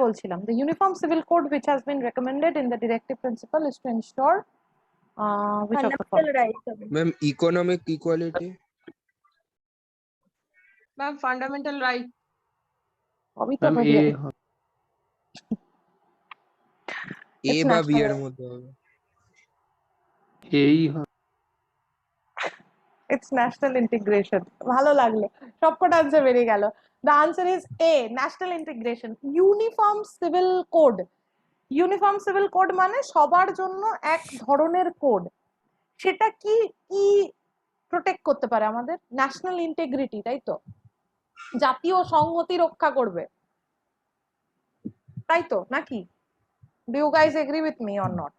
বলছিলাম, the uniform civil code which has been recommended in the directive principle is to ensure which of the Fundamental following? rights. Ma'am, economic equality. Ma'am, fundamental right. সবই তো ma'am হয়ে এ গেছে। A It's বা B national. এর মধ্যে হবে। এই It's national integration. ভালো লাগলো, সবকটা আনসার বেরিয়ে গেল। The answer is A, national integration. Uniform civil code. Uniform civil code মানে সবার জন্য এক ধরনের কোড। সেটা কি কি প্রোটেক্ট করতে পারে? আমাদের ন্যাশনাল ইন্টিগ্রিটি, তাই তো, জাতীয় সংহতি রক্ষা করবে, তাই তো নাকি? Do you guys agree with me or not?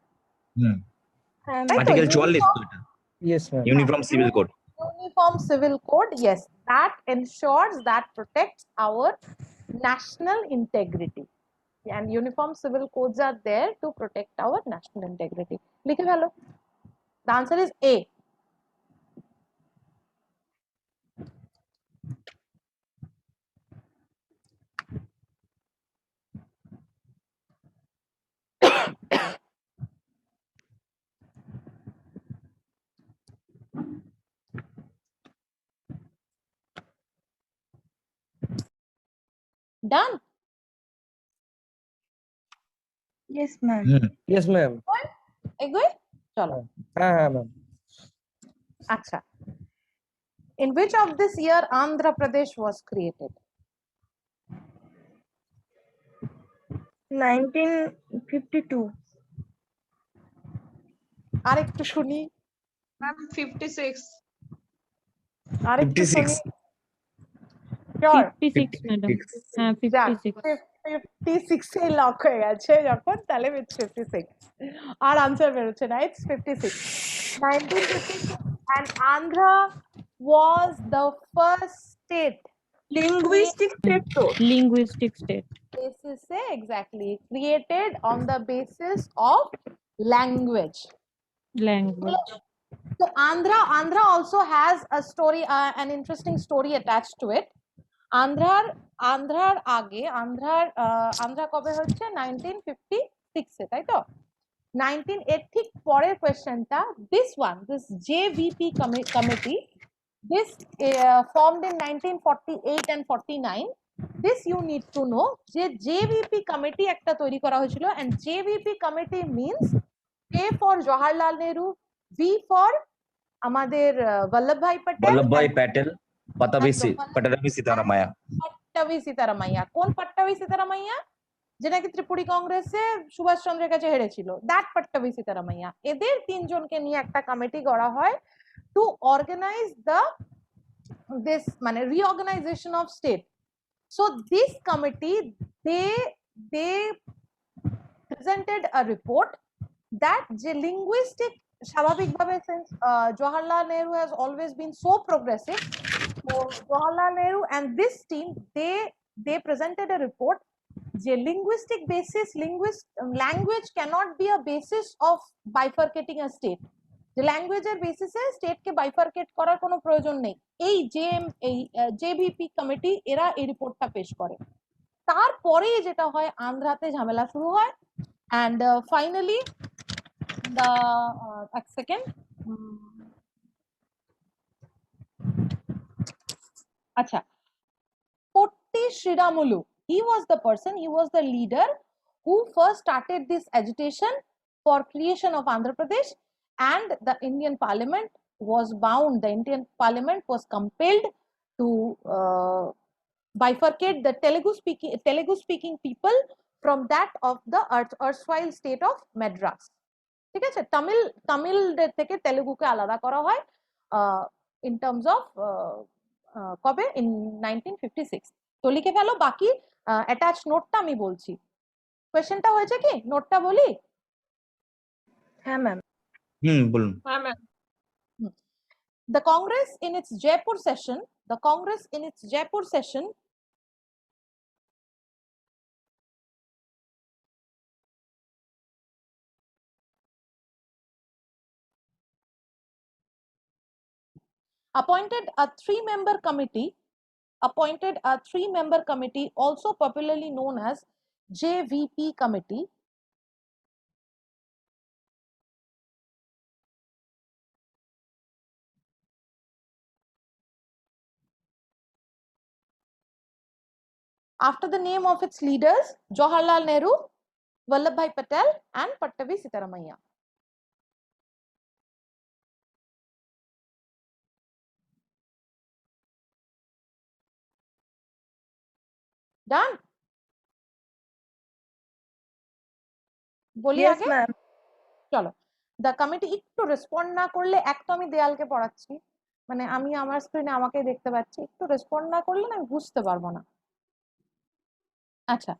তাই তো, আর্টিকেল 44 তো এটা Yes, ma'am. Uniform civil code uniform civil code, yes, that ensures, that protects our national integrity, and uniform civil codes are there to protect our national integrity. লিখে ফেলো, the answer is A. Done? Yes, ma'am. Yes, ma'am. এগোই চলো। Ma'am. আচ্ছা, in which of this year Andhra Pradesh was created? 1952. আরেকটু শুনি, Ma'am, 56. আরেকটু 56 শুনি। Sure? 56 madam, হ্যাঁ যাক, 56। 56 এ লক হয়ে গেছে যখন, তাহলে it's 56 আর আনসার বেরোচ্ছে না, it's 56, 1956, and Andhra was the first state Linguistic state to. Linguistic state. basis se, exactly, created on the basis of language. Language. So Andhra also has a story, an interesting story attached to it. আন্ধ্রার আগে আন্ধ্রা কবে হচ্ছে? 1956 এ, তাই তো? 19 এর ঠিক পরের কোয়েশ্চেনটা, this JVP committee, this formed in 1948 and 49. This you need to know, যে JVP committee একটা তৈরি করা হয়েছিল, and JVP committee means A for Jawaharlal Nehru, V for আমাদের বল্লভভাই প্যাটেল, বল্লভভাই প্যাটেল, পাটাভি সীতারামাইয়া। পাট্টাভি সীতারামাইয়া। কোন পাট্টাভি সীতারামাইয়া? যে নাকি ত্রিপুরি কংগ্রেসে সুভাষ চন্দ্রের কাছে হেরেছিল, দ্যাট পাট্টাভি সীতারামাইয়া। এদের তিনজনকে নিয়ে একটা কমিটি করা হয় টু অর্গানাইজ দিস, মানে reorganisation of state. So this committee, they presented a report that যে linguistic, স্বাভাবিকভাবে since Jawaharlal Nehru has always been so progressive, so Jawaharlal Nehru and this team, they presented a report যে linguistic basis, language cannot be a basis of bifurcating a state, যে ল্যাঙ্গুয়েজের বেসিসে স্টেটকে বাইফারকেট করার কোনো প্রয়োজন নেই। এই জেভিপি কমিটি এরা এই রিপোর্টটা পেশ করে। তারপরে যেটা হয়, আন্ধ্রাতে ঝামেলা শুরু হয়, and finally the এক সেকেন্ড, আচ্ছা, Potti Sriramulu, he was the person, he was the leader who first started this agitation for creation of Andhra Pradesh, and the Indian Parliament was bound, the Indian Parliament was compelled to bifurcate the Telugu speaking people from that of the erstwhile state of Madras. ঠিক আছে, তামিলদের থেকে তেলুগুকে আলাদা করা হয় in terms of কবে? in 1956। তো লিখে ফেলো, বাকি অ্যাটাচ নোটটা আমি বলছি। কোয়েশ্চেনটা হয়েছে কি? নোটটা বলি? হ্যাঁ ম্যাম। বলুন। হ্যাঁ ma'am. The Congress in its Jaipur session appointed a three-member committee, also popularly known as JVP committee after the name of its leaders Jawaharlal Nehru, Vallabhbhai Patel and Pattavi Sitaramayya. Done? বলি Yes, আগে ma'am. চলো the committee একটু respond না করলে এক তো আমি দেয়ালকে পড়াচ্ছি মানে আমি আমার স্ক্রিনে আমাকে দেখতে পাচ্ছি একটু রেসপন্ড না করলে না আমি বুঝতে পারবো না আচ্ছা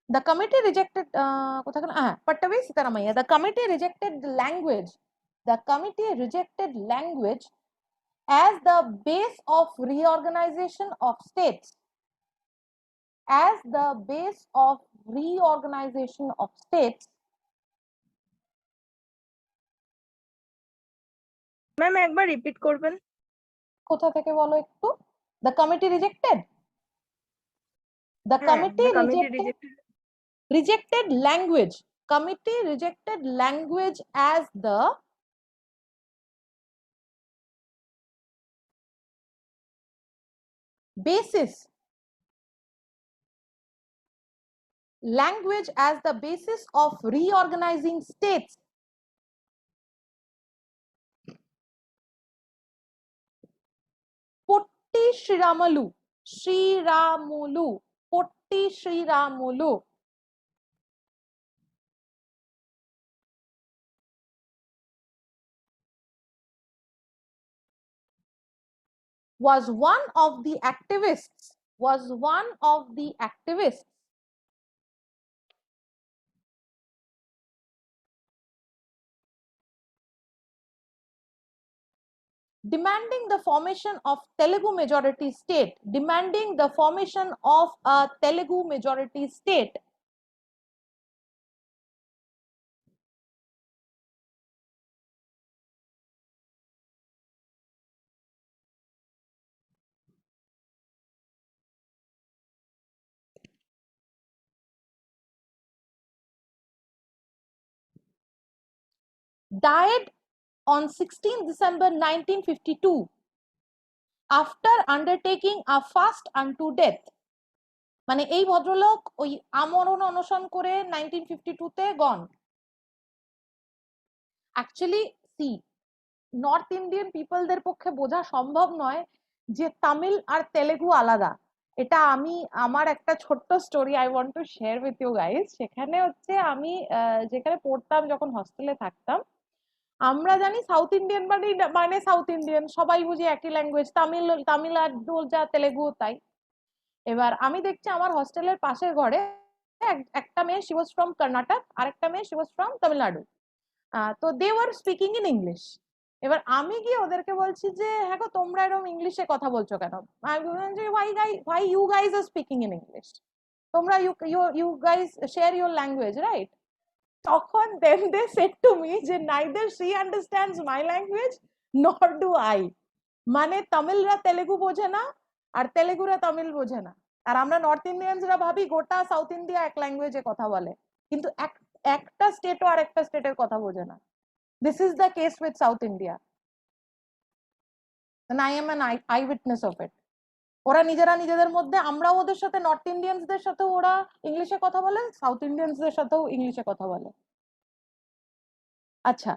the committee rejected কোথায় গেল হ্যাঁ Pattavi Sitaramayya the committee rejected language as the base of reorganization of states ma'am একবার রিপিট করবেন। কোথা থেকে বলো একটু the committee rejected the হ্যাঁ, committee the committee rejected rejected. rejected language committee rejected language as the basis of reorganizing states Potti Sriramulu Potti Sriramulu was one of the activists demanding the formation of Telugu majority state died on 16 December 1952 after undertaking a fast unto death মানে এই ভদ্রলোক ওই আমরণ অনশন করে 1952 তে গন actually C north Indian পিপলদের পক্ষে বোঝা সম্ভব নয় যে তামিল আর তেলেগু আলাদা এটা আমি আমার একটা ছোট্ট story I want to share with you guys সেখানে হচ্ছে আমি যেখানে পড়তাম যখন হস্টেলে থাকতাম আমরা জানি সাউথ ইন্ডিয়ান মানে সাউথ ইন্ডিয়ান সবাই বুঝি একই ল্যাঙ্গুয়েজ তামিলনাড়ু যা তেলেগু তাই এবার আমি দেখছি আমার হস্টেলের পাশের ঘরে একটা মেয়ে শি ওয়াজ ফ্রম কর্ণাটক আর একটা মেয়ে শি ওয়াজ ফ্রম তামিলনাড়ু তো they were speaking in English এবার আমি গিয়ে ওদেরকে বলছি যে হ্যাঁ গো তোমরা এরকম ইংলিশে কথা বলছো কেন আমি বললাম যে why you guys are speaking in English তোমরা you guys share your language right তখন then they said to me যে neither she understands my language nor do I মানে তামিলরা তেলেগু বোঝে না আর তেলেগুরা তামিল বোঝে না আর আমরা নর্থ ইন্ডিয়ানসরা ভাবি গোটা সাউথ ইন্ডিয়া এক ল্যাঙ্গুয়েজে কথা বলে কিন্তু একটা স্টেটও আর একটা স্টেটের কথা বোঝে না this is the case with south India and I am an eyewitness of it ওরা নিজেরা নিজেদের মধ্যে আমরাও ওদের সাথে নর্থ ইন্ডিয়ানসদের সাথে ওরা ইংলিশে কথা বলে সাউথ ইন্ডিয়ানসদের সাথেও ইংলিশে কথা বলে আচ্ছা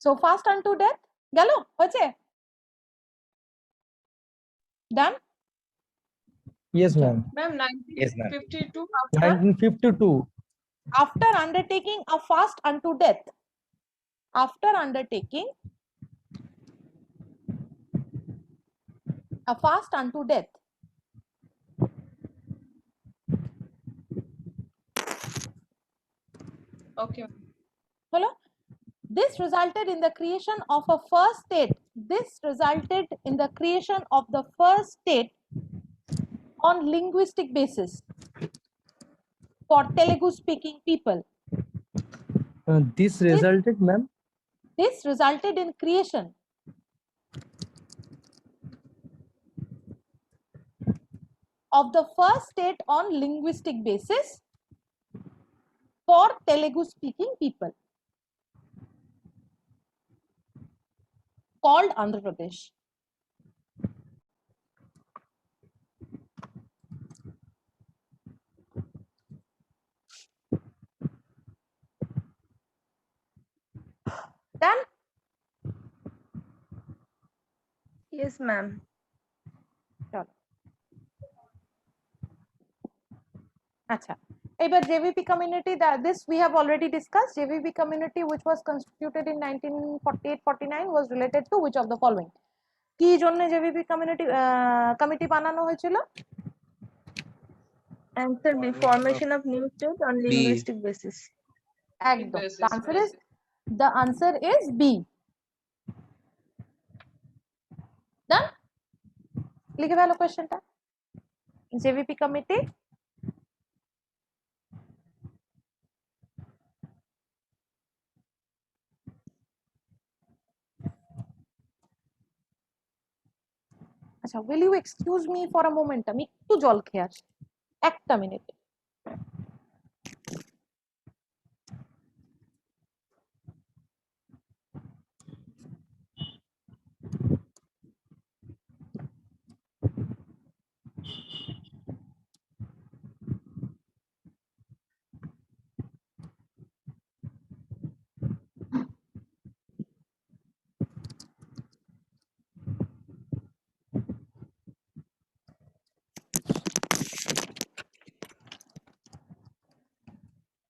সো ফাস্ট আনটু ডেথ গেল হয়েছে ডান Yes, ma'am. Ma'am, Yes, ma'am. 1952 1952. after undertaking a fast unto death after undertaking a fast unto death okay. Hello? This resulted in the creation of a first state. This resulted in the creation of the first state on linguistic basis for Telugu speaking people. This resulted, ma'am. This resulted in creation of the first state on linguistic basis for Telugu speaking people called Andhra Pradesh. Done? Yes, ma'am. চলো আচ্ছা এবার JVP community this we have already discussed. JVP community which was constituted in 1948-49 was related to which of the following? কি জন্য JVP committee বানানো হয়েছিল? Answer B. Formation of new state on linguistic basis. একদম basis, the answer is B. Done? লিখে ফেলো কোশ্চেনটা। JVP committee আচ্ছা will you excuse me for a moment? আমি একটু জল খেয়ে আসি, একটা মিনিট।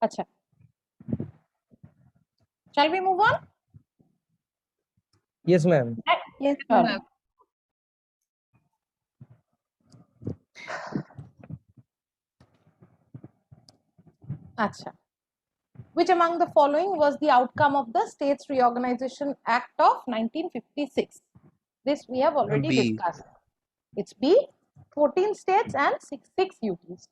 আচ্ছা shall we move on? Yes, ma'am. Yes, চলো। ma'am. আচ্ছা which among the following was the outcome of the States Reorganization Act of 1956? This we have already B. discussed. It's B. 14 states and 6 UTs.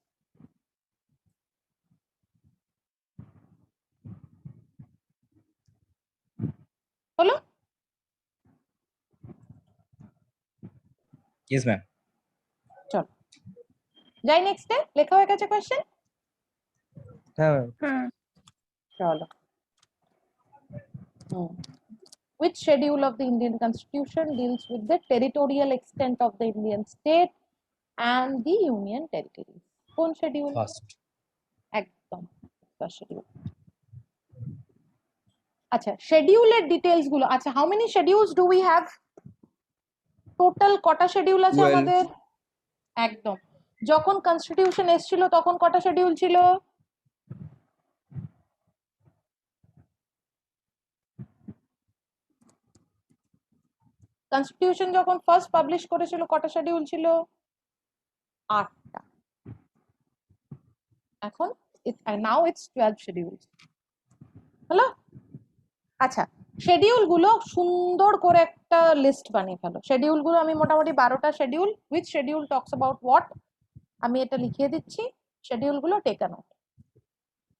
হলো? Yes, ma'am. চলো যাই নেক্সটে। লেখা হয়ে গেছে question? হ্যাঁ ma'am. চলো which schedule of the Indian Constitution deals with the territorial extent of the Indian state and the union territories? কোন schedule? First. একদম first schedule. আচ্ছা scheduleর ডিটেইলস গুলো, আচ্ছা how many schedules do we have? Total কটা schedule আছে 12 আমাদের? একদম। যখন কনস্টিটিউশন এসেছিল তখন কটা শিডিউল ছিল? কনস্টিটিউশন যখন ফার্স্ট পাবলিশ করেছিল কটা শিডিউল ছিল? 8টা। এখন নাও ইটস 12 শিডিউল। হলো? আচ্ছা শিডিউল গুলো সুন্দর করে একটা লিস্ট বানিয়ে ফেলো। শিডিউল গুলো আমি মোটামুটি 12টা schedule, which schedule talks about what, আমি এটা লিখিয়ে দিচ্ছি। শিডিউল গুলো টেকা নোট।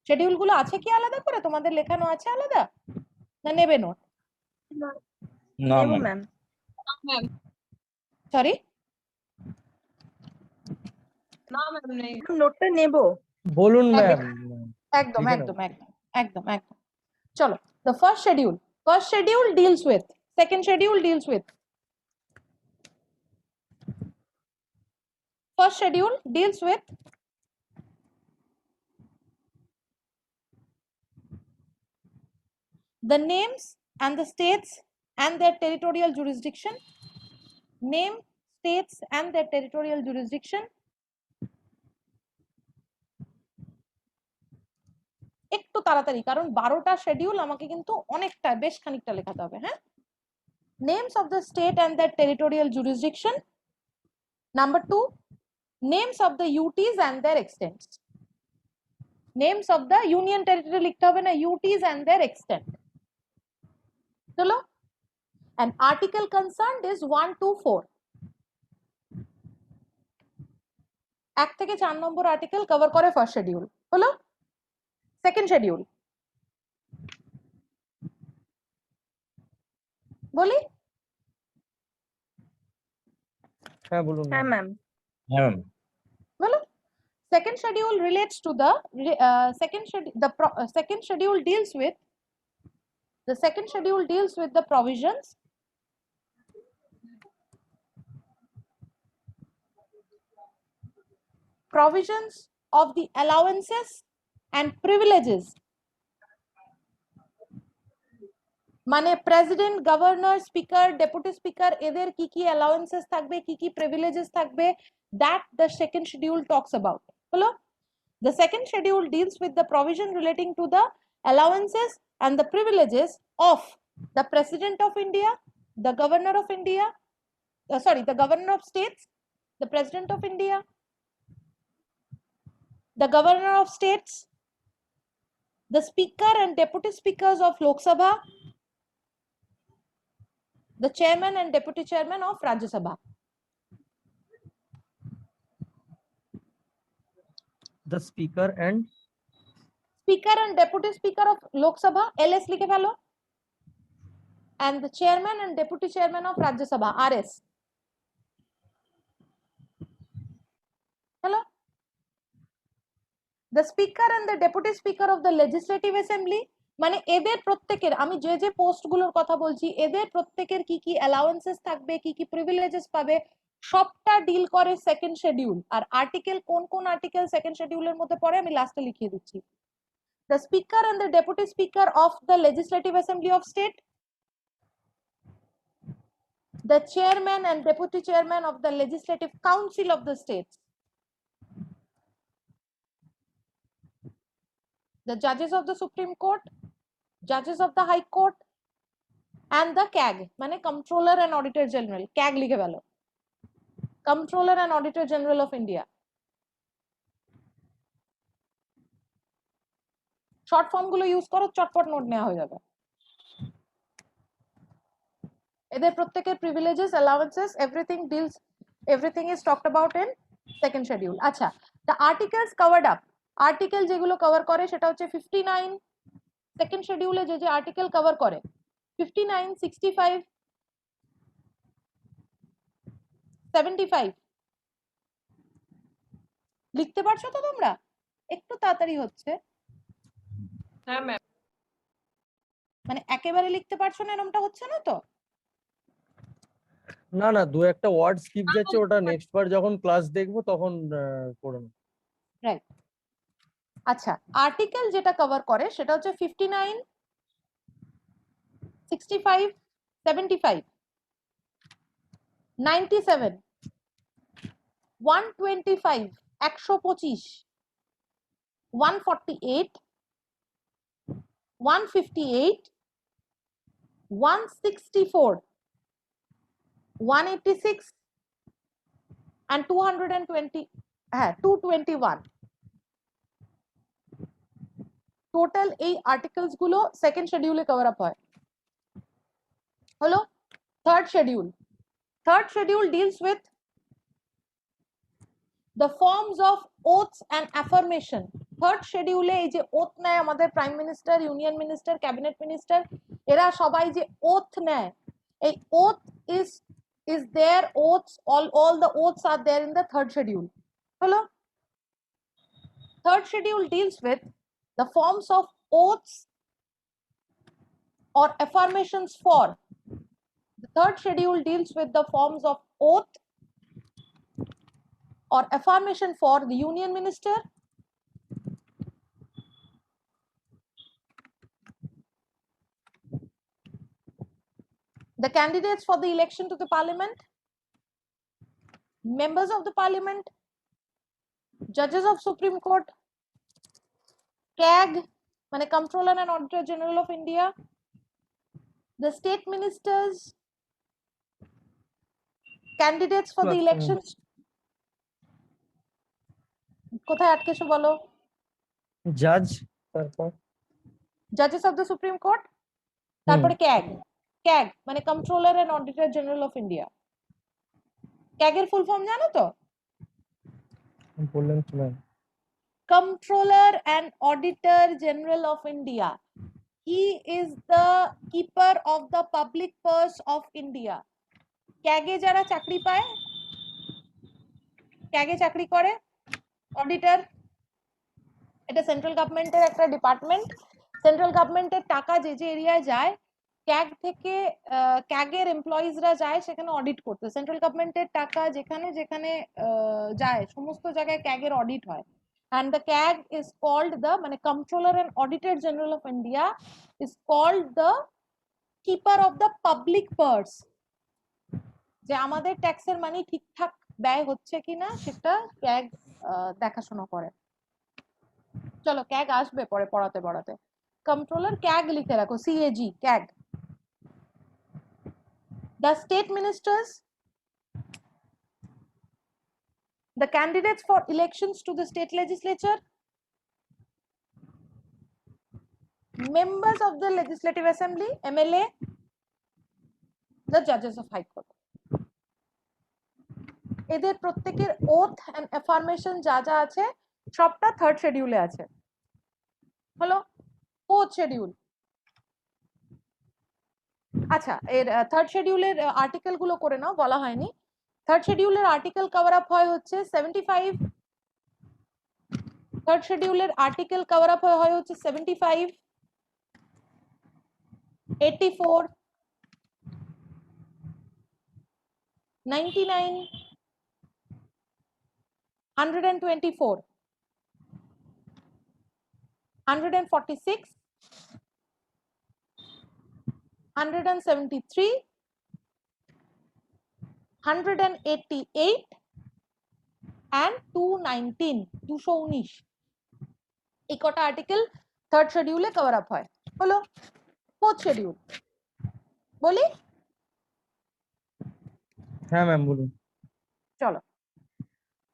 শিডিউল গুলো আছে কি আলাদা করে? তোমাদের লেখানো আছে আলাদা না নেবে note? No, No, ma'am. ma'am. ma'am. Sorry না ম্যাম নেই। নোটটা নেব। বলুন ম্যাম। একদম লিখে নাও। একদম একদম একদম একদম। চলো the first schedule deals with, second schedule deals with, first schedule deals with the names and the states and their territorial jurisdiction. Name, states and their territorial jurisdiction. একটু তাড়াতাড়ি, কারণ 12টা শিডিউল আমাকে কিন্তু অনেকটা বেশ খানিকটা লেখাতে হবে। হ্যাঁ, names of the state and their territorial jurisdiction. Number 2, names of the UTs and their extents. Names of the union territory লিখতে হবে না, UTs and their extent. চলো, and article concerned is 1 to 4. 1 থেকে 4 নম্বর আর্টিকেল কভার করে first schedule. হলো? Second schedule বলি? হ্যাঁ বলুন হ্যাঁ ma'am. Ma'am. Yeah, ma'am. Second schedule relates to the second schedule deals with the provisions of the allowances and privileges মানে president governor speaker deputy speaker এদের কি কি অ্যালাউন্সেস থাকবে কি কি প্রিভিলেজেস থাকবে that the second schedule talks about হলো the second schedule deals with the provision relating to the allowances and the privileges of the president of India, the governor of India, the governor of states, the president of India, the governor of states, the speaker and deputy speakers of Lok Sabha, the chairman and deputy chairman of Rajya Sabha. The speaker and deputy speaker of Lok Sabha, LS লিখে ফেলো, and the chairman and deputy chairman of Rajya Sabha, RS. Hello. The speaker and the deputy speaker of the legislative assembly মানে এদের প্রত্যেকের আমি যে যে পোস্টগুলোর কথা বলছি এদের প্রত্যেকের কি কি অ্যালাউন্সেস থাকবে কি কি প্রিভিলেজেস পাবে সবটা ডিল করে সেকেন্ড শিডিউল আর আর্টিকেল কোন কোন আর্টিকেল সেকেন্ড শিডিউলের মধ্যে পড়ে আমি লাস্টে লিখিয়ে দিচ্ছি the speaker and the deputy speaker of the legislative assembly of state, the chairman and deputy chairman of the legislative council of the states, the judges of the Supreme Court, judges of the High Court, and the CAG মানে Comptroller and Auditor General, CAG লিখে ফেলো, Comptroller and Auditor General of India. Short form গুলো use করো, চটপট note নেওয়া হয়ে যাবে। এদের প্রত্যেকের privileges allowances everything is talked about in second schedule. আচ্ছা, the articles covered up, article যেগুলো কভার করে সেটা হচ্ছে 59 সেকেন্ড শিডিউলে যে যে আর্টিকেল কভার করে 59, 65, 75 লিখতে পারছো তো তোমরা? একটু তাড়াতাড়ি হচ্ছে, হ্যাঁ ম্যাম। মানে একেবারে লিখতে পারছো না এরকমটা হচ্ছে না তো? না না, দু একটা ওয়ার্ড স্কিপ যাচ্ছে, ওটা নেক্সট বার যখন ক্লাস দেখবো তখন করে নেব। রাইট। আচ্ছা, আর্টিকেল যেটা কভার করে সেটা হচ্ছে 59, 65, 75, 97, 125, 125, 148, 158, 164, 186 and 221 টোটাল এই আর্টিকেলস গুলো সেকেন্ড শিডিউলে কভার আপ হয়। হলো third schedule deals with the forms of oaths and affirmation. Third শিডিউলে এই যে ওথ নেয় আমাদের prime minister, union minister, cabinet minister, এরা সবাই যে ওথ নেয়, এই oath is their oaths, all the oaths are there in the third schedule. Hello. Third schedule deals with the forms of oaths or affirmations for. The third schedule deals with the forms of oath or affirmation for the union minister, the candidates for the election to the parliament, members of the parliament, judges of Supreme Court, CAG মানে Comptroller and Auditor General of India, the state ministers, candidates for the elections, কোথায় আটকেছো বলো? জাজ, তারপর judges of the Supreme Court, তারপরে CAG মানে Comptroller and Auditor General of India. CAG এর full form জানো তো? বললেন তো ma'am. Comptroller and Auditor General of India. He is the keeper of the public purse of India. CAG এ যারা চাকরি পায়, CAG এ চাকরি করে, অডিটর এটা সেন্ট্রাল গভর্নমেন্টের একটা ডিপার্টমেন্ট। সেন্ট্রাল গভর্নমেন্টের টাকা যে যে এরিয়ায় যায়, ক্যাগ থেকে ক্যাগের এমপ্লয়িজরা যায় সেখানে অডিট করতে। সেন্ট্রাল গভর্নমেন্টের টাকা যেখানে যেখানে যায় সমস্ত জায়গায় ক্যাগের অডিট হয়। and the CAG is called the মানে comptroller and auditor general of India is called the keeper of the public purse, যে আমাদের ট্যাক্সের মানি ঠিকঠাক ব্যয় হচ্ছে কিনা সেটা ক্যাগ দেখাশোনা করে। চলো ক্যাগ আসবে পরে পড়াতে পড়াতে। কন্ট্রোলার ক্যাগ লিখে রাখো, CAG CAG. The state ministers, the candidates for elections to the state legislature, members of the legislative assembly, MLA, the judges of high court. এদের প্রত্যেকের ওথ এন্ড অ্যাফার্মেশন যা যা আছে সবটা থার্ড শিডিউলে আছে। হলো ফোর্থ শিডিউল। আচ্ছা, এর থার্ড শিডিউলের আর্টিকেল গুলো করে নাও, বলা হয়নি। থার্ড শিডিউলের আর্টিকেল কভার আপ হয় হচ্ছে 75। থার্ড শিডিউলের আর্টিকেল কভার আপ হয় হচ্ছে 75, 84, 99, 124, 146, 173, 188 and 219, 219 এই কটা আর্টিকেল থার্ড শিডিউলে কভার আপ হয়। হলো ফোর্থ শিডিউল বলি? হ্যাঁ ম্যাম বলুন। চলো,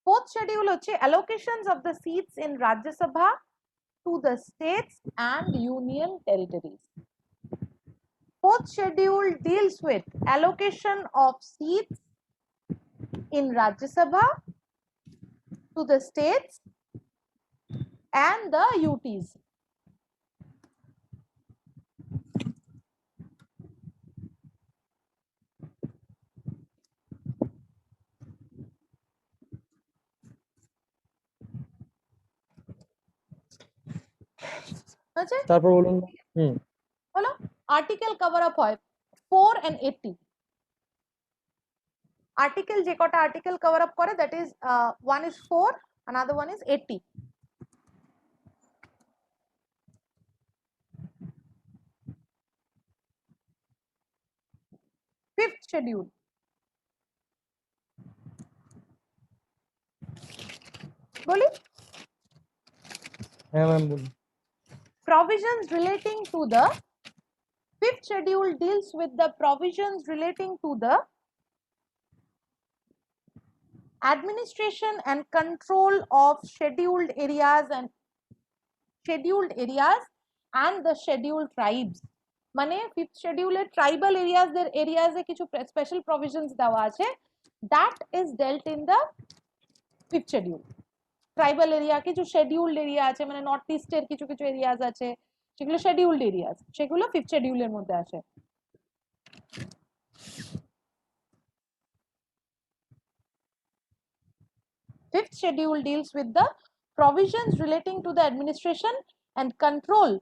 fourth schedule হচ্ছে allocations of the seats in Rajya Sabha to the states and union territories. Fourth schedule deals with allocation of seats in Rajya Sabha to the states and the UTs. আছে তারপর বলুন। হলো article cover up হয় 4 and 80। Article যে কটা article cover up করে, that is one is 4, another one is 80। Fifth schedule বলি? হ্যাঁ ম্যাম বলুন। Provisions relating to the fifth schedule deals with the provisions relating to the administration and control of scheduled areas and the scheduled tribes। মানে fifth শিডিউলে tribal এরিয়াজে কিছু special provisions দেওয়া আছে, that is ডেল্ট in the fifth schedule. Tribal area, কিছু শেডিউলড area আছে, মানে north ইস্টের কিছু কিছু এরিয়াজ আছে সেগুলো শেডিউলড এরিয়াজ, সেগুলো ফিফথ শিডিউলের মধ্যে আসে। Fifth schedule deals with the provisions relating to the administration and control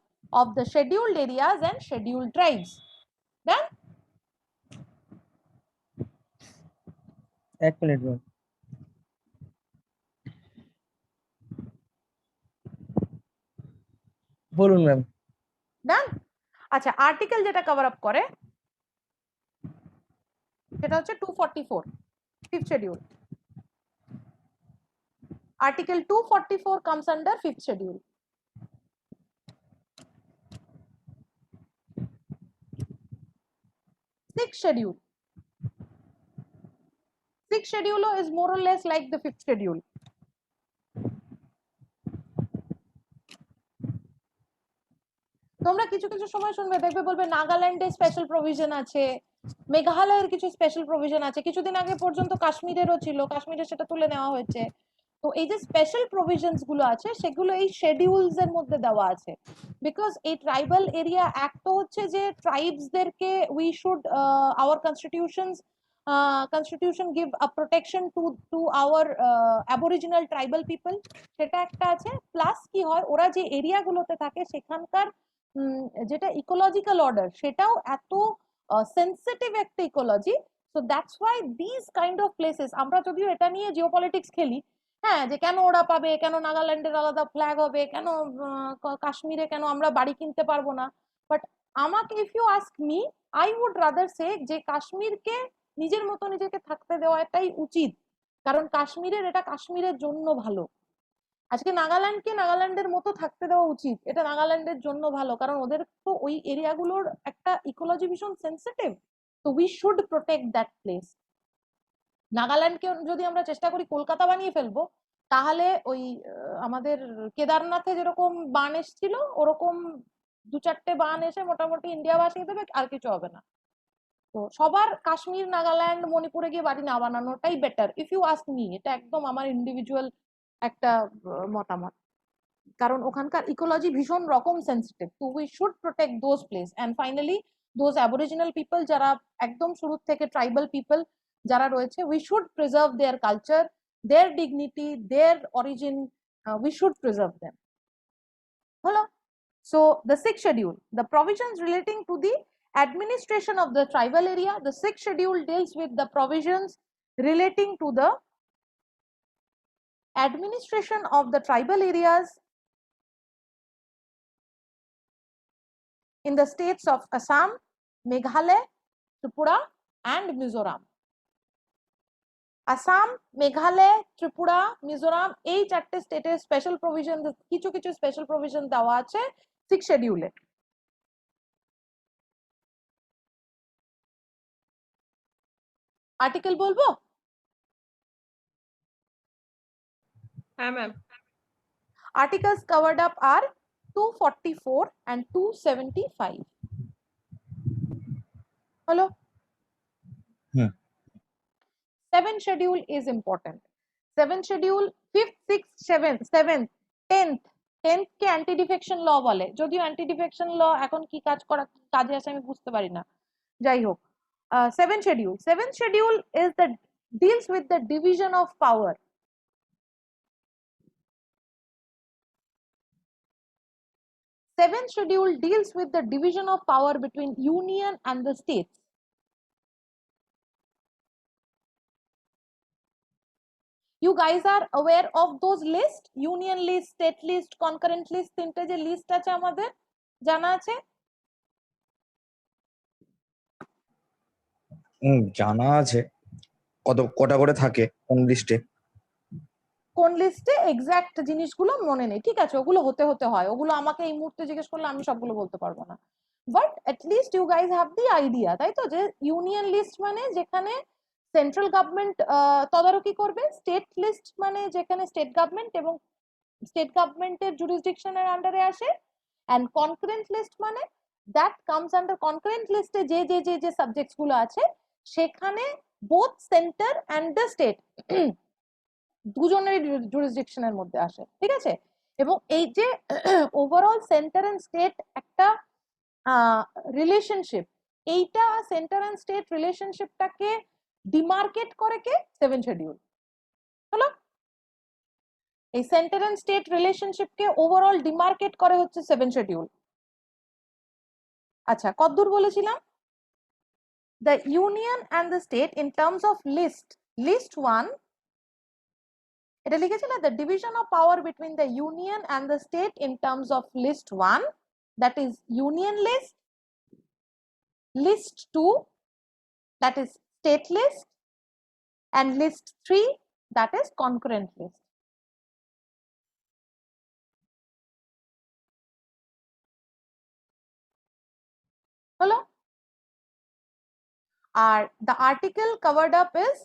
of the scheduled areas and scheduled tribes. Then এক মিনিট ম্যাম। বলুন ম্যাম। ডান। আচ্ছা, আর্টিকেল যেটা কভার আপ করে সেটা হচ্ছে 244, fifth schedule. Article 244 comes under fifth schedule. Sixth schedule. Sixth schedule is more or less like the fifth schedule. তোমরা কিছু কিছু সময় শুনবে, দেখবে বলবে নাগাল্যান্ডে স্পেশাল প্রভিশন আছে, মেঘালয়ের কিছু স্পেশাল প্রভিশন আছে, কিছুদিন আগে পর্যন্ত কাশ্মীরেরও ছিল, কাশ্মীরে সেটা তুলে নেওয়া হয়েছে। তো এই যে স্পেশাল প্রভিশনস গুলো আছে সেগুলো এই শেডিউলস এর মধ্যে দেওয়া আছে, বিকজ এই ট্রাইবাল এরিয়া অ্যাক্ট হচ্ছে যে ট্রাইবস দেরকে we should our constitutions constitution give a protection to our aboriginal tribal people, সেটা একটা আছে। প্লাস কি হয়, ওরা যে এরিয়াগুলোতে থাকে সেখানকার যেটা ইকোলজিক্যাল অর্ডার সেটাও এত সেন্সিটিভ একটা ecology. So that's why this kind of places, আমরা যদিও এটা নিয়ে জিওপলিটিক্স খেলি, হ্যাঁ, যে কেন ওরা পাবে, কেন নাগাল্যান্ডের আলাদা ফ্ল্যাগ হবে, কেন কাশ্মীরে কেন আমরা বাড়ি কিনতে পারবো না, বাট আমাকে if you ask me, I would rather say যে কাশ্মীরকে নিজের মতো নিজেকে থাকতে দেওয়াটাই উচিত, কারণ কাশ্মীরের এটা কাশ্মীরের জন্য ভালো। আজকে নাগাল্যান্ডকে নাগাল্যান্ডের মতো থাকতে দেওয়া উচিত, এটা নাগাল্যান্ডের জন্য ভালো, কারণ ওদের তো ওই এরিয়াগুলোর একটা ইকোলজি ভীষণ সেন্সিটিভ, তো we should protect that place. নাগাল্যান্ডকে যদি আমরা চেষ্টা করি কলকাতা বানিয়ে ফেলবো, তাহলে ওই আমাদের কেদারনাথে যেরকম বান এসেছিল ওরকম 2-4টে বান এসে মোটামুটি ইন্ডিয়া ভাসিয়ে দেবে, আর কিছু হবে না। তো সবার কাশ্মীর, নাগাল্যান্ড, মণিপুরে গিয়ে বাড়ি না বানানোটাই better if you ask me, এটা একদম আমার ইন্ডিভিজুয়াল একটা মতামত, কারণ ওখানকার ইকোলজি ভীষণ রকম সেন্সিটিভ, তো we should protect those place. And finally those aboriginal people যারা একদম শুরু থেকে ট্রাইবাল পিপল যারা রয়েছে, we should preserve their culture, their dignity, their origin, we should preserve them. হলো। So the sixth schedule, the provisions relating to the administration of the tribal area, the sixth schedule deals with the provisions relating to the administration of the tribal areas in the states of Assam, Meghalaya, Tripura and Mizoram. Assam, Meghalaya, Tripura, Mizoram, এই 4টে স্টেটের special provision, কিছু কিছু special provision দেওয়া আছে 6 শিডিউলে। Article বলবো? হ্যাঁ ma'am. Articles covered up are 244 and 275. Hello? 7th schedule is important. 7th schedule, 5th, 6th, 7th, 7th, 10th, 10th K anti defection law বলে, যদিও অ্যান্টি ডিফেকশন ল এখন কি কাজে আসে আমি বুঝতে পারি না, যাই হোক। 7th schedule, 7th schedule is the deals with the division of power. Seventh schedule deals with the division of power between union and the states. You guys are aware of those lists, union list, state list, concurrent list, তিনটে যে list আছে আমাদের জানা আছে? জানা আছে, কটা করে থাকে কোন লিস্টে? কোন লিস্টে এক্সাক্ট জিনিসগুলো মনে নেই, ঠিক আছে, ওগুলো হতে হয়, ওগুলো আমাকে এই মুহূর্তে জিজ্ঞেস করলে আমি সবগুলো বলতে পারবো না, but at least you guys have the idea, তাই তো, যে ইউনিয়ন লিস্ট মানে যেখানে সেন্ট্রাল গভর্নমেন্ট তদারকি করবে, স্টেট লিস্ট মানে যেখানে স্টেট গভর্নমেন্ট এবং স্টেট গভর্নমেন্টের জুরিসডিকশনের আন্ডারে আসে, এন্ড কনকারেন্ট লিস্ট মানে দ্যাট কামস আন্ডার কনকারেন্ট লিস্টে যে যে যে যে সাবজেক্টস গুলো আছে সেখানে both centre and the state দুজনেরই জুরিসডিকশনের মধ্যে আসে, ঠিক আছে। এবং এই যে ওভারঅল সেন্টার এন্ড স্টেট একটা রিলেশনশিপ, এইটা সেন্টার এন্ড স্টেট রিলেশনশিপটাকে ডিমার্কেট করে কে? 7th schedule. হলো, এই সেন্টার এন্ড স্টেট রিলেশনশিপকে ওভারঅল ডিমার্কেট করে হচ্ছে 7th শিডিউল। আচ্ছা, কতদূর বলেছিলাম? The union and the state in terms of list 1, এটা লিখেছিল the division of power between the union and the state in terms of list 1, that is union list, list 2, that is state list, and list 3, that is concurrent list. Hello? The article covered up is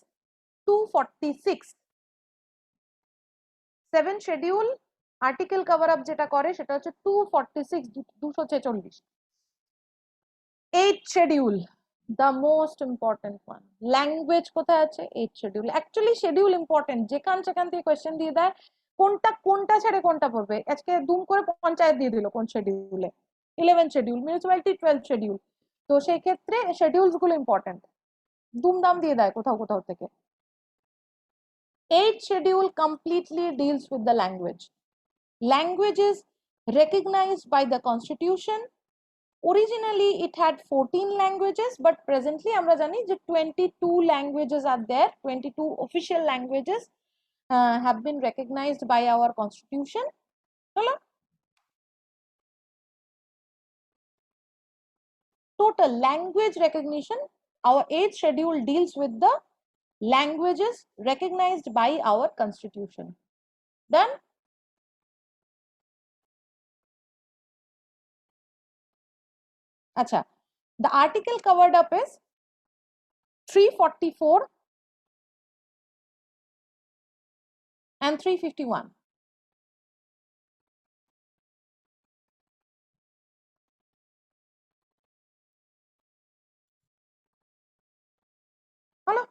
246. 7th schedule article cover up যেটা করে সেটা হচ্ছে 246, 246। 8th schedule, the most important one, language কোথায় আছে? 8th schedule। Actually schedule important, যেখান সেখান থেকে question দিয়ে দেয়, কোনটা ছেড়ে কোনটা পড়বে। আজকে দুম করে পঞ্চায়েত দিয়ে দিল কোন শিডিউলে, 11th schedule, municipality 12th schedule, তো সেই ক্ষেত্রে শিডিউলস গুলো ইম্পর্টেন্ট। দুমদাম দিয়ে দেয় কোথাও কোথাও থেকে। 8th schedule completely deals with the language. Language is recognized by the constitution. Originally it had 14 languages, but presently আমরা জানি যে 22 languages are there. 22 official languages have been recognized by our constitution. Hello? Total language recognition, our 8th schedule deals with the languages recognized by our constitution. Done? Acha, the article covered up is 344 and 351. Hello?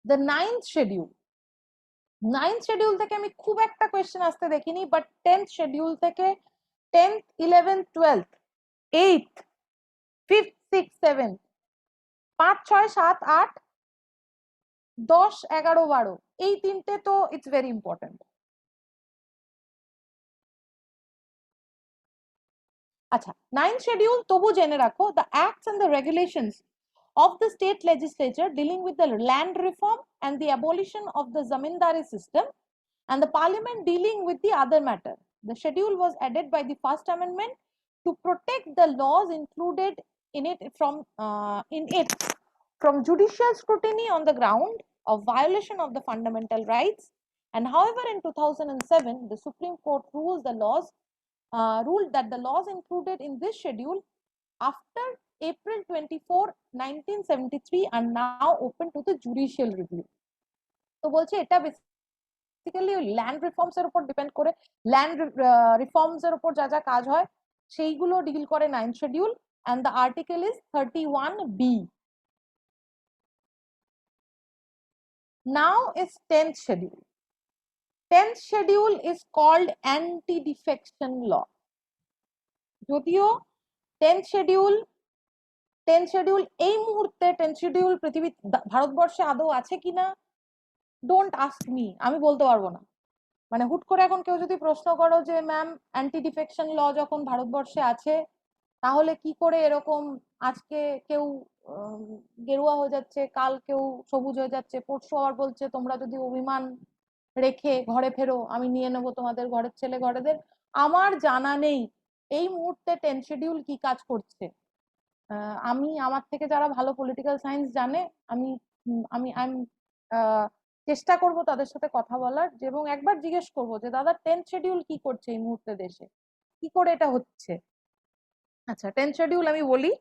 The 9th schedule. 9th schedule থেকে আমি খুব একটা question আসতে দেখিনি, but 10th schedule থেকে 10th, 11th, 12th, 8th, 5th, 6th, 7th, 5, 6, 7, 8, 10, 11, 12 এই তিনটে তো ইটস ভেরি ইম্পর্টেন্ট। আচ্ছা, 9th schedule তবু জেনে রাখো, the acts and the regulations of the state legislature dealing with the land reform and the abolition of the zamindari system, and the parliament dealing with the other matter. The schedule was added by the first amendment to protect the laws included in it from judicial scrutiny on the ground of violation of the fundamental rights. And however, in 2007 the Supreme Court ruled that the laws included in this schedule after April 24, 1973 are now open to the judicial review. তো বলছে এটা basically land reforms এর উপর depend করে, land reforms এর উপর যা যা কাজ হয় সেইগুলো ডিল করে 9th schedule, and the article is 31B. Now is 10th schedule. 10th schedule is called anti-defection law. যদিও 10th schedule এই মুহূর্তে 10th schedule পৃথিবী ভারতবর্ষে আদৌ আছে কিনা, ডোন্ট আস্ক মি, আমি বলতে পারবো না। মানে হুট করে এখন কেউ যদি প্রশ্ন করো যে ম্যাম অ্যান্টি ডিফেকশন ল যখন ভারতবর্ষে আছে তাহলে কি করে এরকম আজকে কেউ গেরুয়া হয়ে যাচ্ছে, কাল কেউ সবুজ হয়ে যাচ্ছে, পরশু আবার বলছে তোমরা যদি অভিমান রেখে ঘরে ফেরো আমি নিয়ে নেবো তোমাদের ঘরের ছেলে ঘরেদের। আমার জানা নেই এই মুহূর্তে 10th schedule কি কাজ করছে। আমি আমার থেকে যারা ভালো পলিটিক্যাল সায়েন্স জানে আমি আমি চেষ্টা করব তাদের সাথে কথা বলার, এবং একবার জিজ্ঞেস করব যে দাদা 10th schedule কি করছে এই মুহূর্তে দেশে, কি করে এটা হচ্ছে। আচ্ছা, 10th schedule আমি বলি,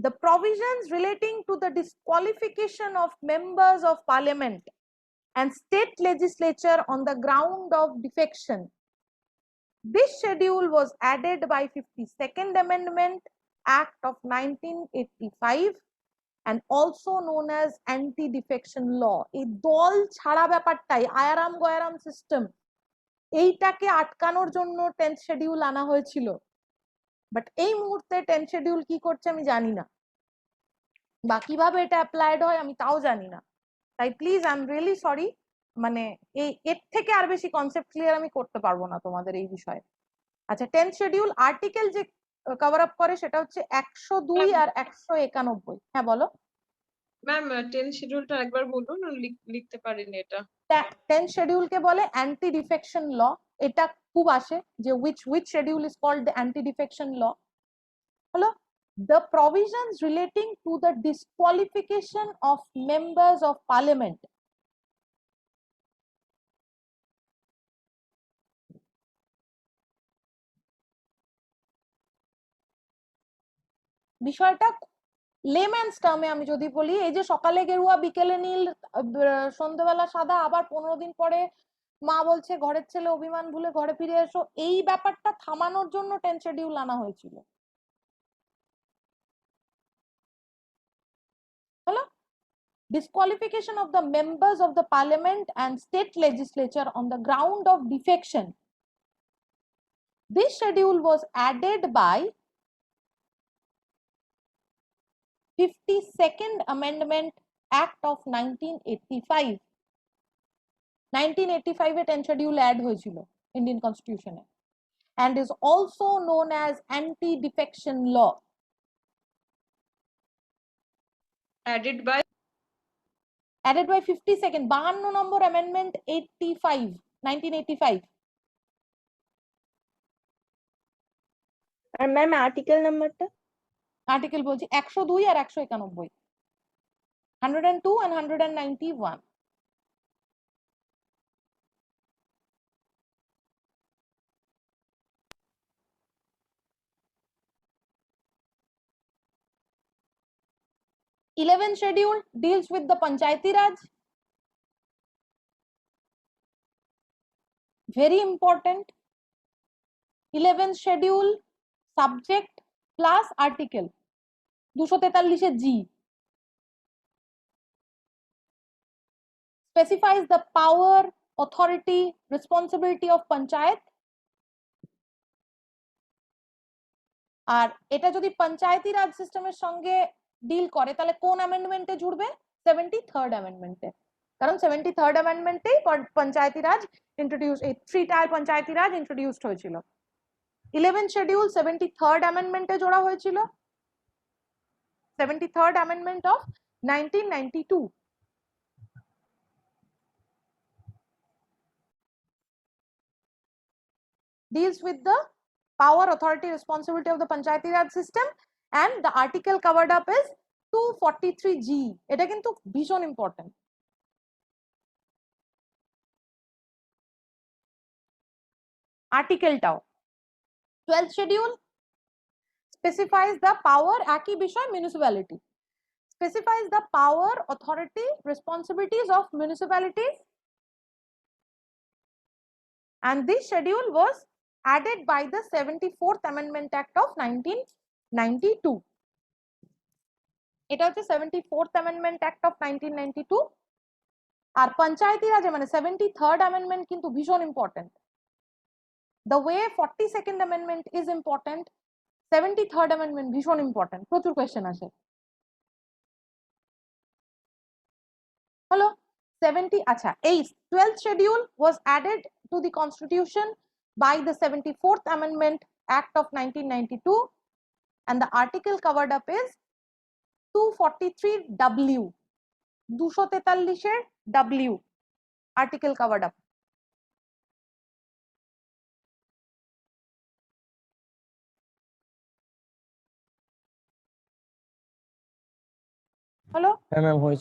the provisions relating to the disqualification of members of parliament and state legislature on the ground of defection. This schedule was added by 52nd Amendment Act of 1985 and also known as anti-defection law. এই দল ছাড়া ব্যাপারটাই, আয়ারাম Gayaram system, এইটাকে আটকানোর জন্য 10th schedule আনা হয়েছিল। But এই মুহূর্তে 10th schedule কি করছে আমি জানি না, বা কিভাবে এটা অ্যাপ্লাইড হয় আমি তাও জানি না। তাই please I am really sorry, মানে এর থেকে আর বেশি কনসেপ্ট ক্লিয়ার আমি করতে পারবো না তোমাদের এই বিষয়ে। আচ্ছা, 10th schedule আর্টিকেল যে কভার আপ করে সেটা হচ্ছে 102 আর 191। হ্যাঁ বলো ম্যাম, 10th শিডিউলটা একবার বলুন, লিখতে পারিনি এটা। 10th schedule কে বলে অ্যান্টি ডিফেকশন ল। এটা খুব আসে যে which schedule is called the anti defection law. হলো the provisions relating to the disqualification of members of parliament বিষয়টা লেম্যানস টার্মে আমি যদি বলি, এই যে সকালে গেরুয়া বিকেলে নীল সন্ধ্যেবেলা সাদা, আবার 15 দিন পরে মা বলছে ঘরের ছেলে অভিমান ভুলে ঘরে ফিরে এসো, এই ব্যাপারটা থামানোর জন্য 10th schedule আনা হয়েছিল। হলো disqualification of the members of the parliament and state legislature on the ground of defection. This schedule was added by 52nd Amendment Act of 1985 1985 এ 10 schedule অ্যাড হয়েছিল ইন্ডিয়ান কনস্টিটিউশনে and is also known as anti-defection law. Added by Added by 52nd 52 number amendment 85 1985 R ma'am article নাম্বারটা article বলছি 102 আর 191 102 and 191 11th schedule deals with the Panchayati Raj. Very important. 11th schedule subject plus article 243 G specifies the power, authority, responsibility of panchayat. আর এটা যদি পঞ্চায়েতি রাজ সিস্টেমের সঙ্গে deal করে তাহলে কোন অ্যামেন্ডমেন্টে জুড়বে 73rd অ্যামেন্ডমেন্টে কারণ 73rd অ্যামেন্ডমেন্টেই পঞ্চায়েতি রাজ ইন্ট্রোডিউস এই 3 টায়ার পঞ্চায়েতি রাজ ইন্ট্রোডিউসড হয়েছিল 11th schedule 73rd অ্যামেন্ডমেন্টে জোড়া হয়েছিল 73rd amendment of 1992 deals with the power, authority, responsibility of the Panchayati Raj system, and the article covered up is 243G. এটা কিন্তু ভীষণ important আর্টিকেলটাও 12th schedule specifies the power একই বিষয় municipality specifies the power, authority, responsibilities of municipalities, and this schedule was added by the 74th Amendment Act of 1992. এটা হচ্ছে 74th Amendment Act of 1992 আর পঞ্চায়েতি রাজে মানে 73rd Amendment কিন্তু ভীষণ important the way 42nd Amendment is important 73rd Amendment ভীষণ important প্রচুর question আসে হলো 70 আচ্ছা এই 12th schedule was added to the constitution by the 74th Amendment Act of 1992 and the article covered up is 243W 243 এর W article covered up হলো হ্যাঁ ma'am হয়েছে